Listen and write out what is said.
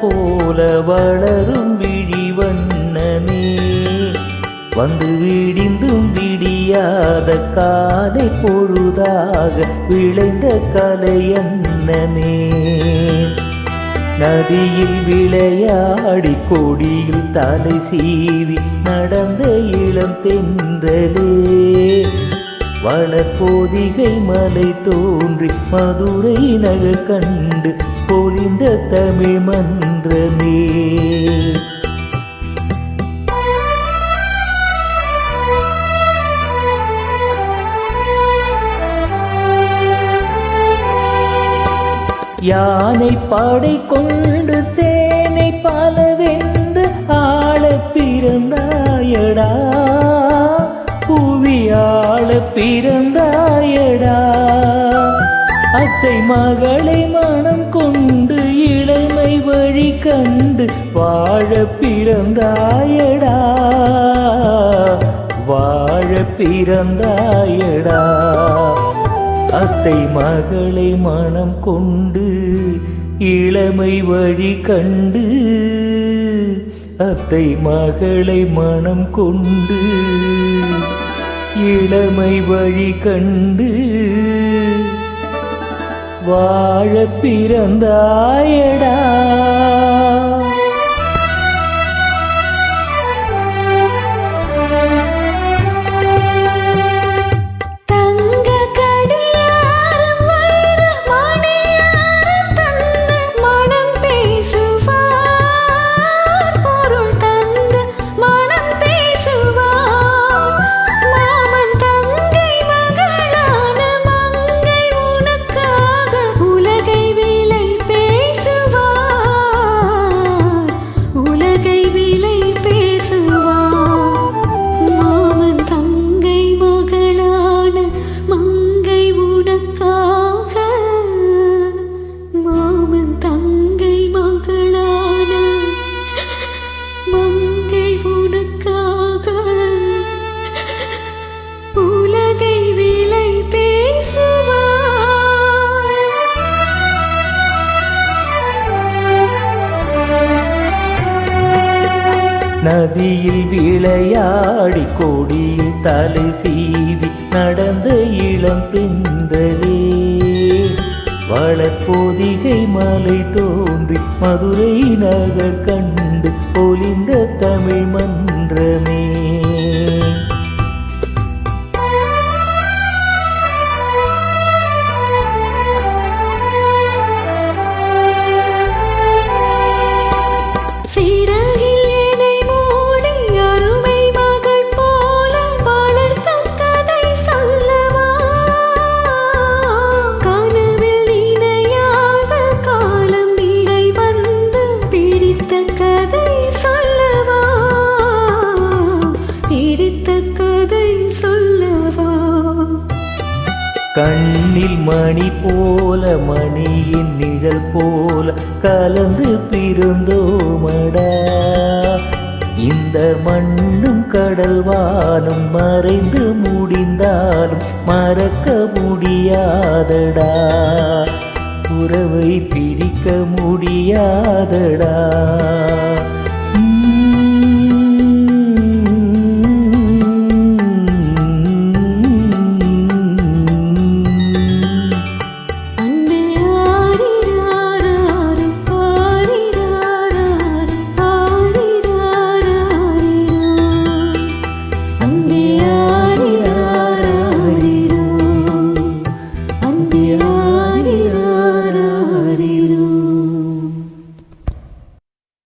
போல வளரும் விழி வண்ணமே, வந்து விடிந்தும் விடியாத காலை பொழுதாக விளைந்த கலையன்னமே. நதியில் விளையாடி கொடியில் தலை சீவி நடந்த இளம் தென்றலே, வளர்போதிகை மலை தோன்றி மதுரை நகர் கண்டு பொலிந்த தமிழ் மன்றமே. யானை படை கொண்டு சேனை பலவென்று ஆள பிறந்தாயடா, புவியாள பிறந்தாயடா. அத்தை மகளை மனம் கொண்டு இளமை வழி கண்டு வாழ பிறந்தாயடா, வாழ பிறந்தாயடா. அத்தை மகளை மனம் கொண்டு இளமை வழி கண்டு, அத்தை மகளை மனம் கொண்டு இளமை வழி கண்டு வாழ பிறந்தாயடா. நதியில் விளையாடி கொடியில் தலை சீவி நடந்த இளம் தென்றலே, வளர்போதிகை மலை தோன்றி மதுரை நகர் கண்டு பொலிந்த தமிழ் மன்றமே. கண்ணில் மணி போல மணியின் நிழல் போல கலந்து பிறந்தோமடா, இந்த மண்ணும் கடல் வானும் மறைந்து முடிந்தாலும் மறக்க முடியாதடா, உறவை பிரிக்க முடியாதடா.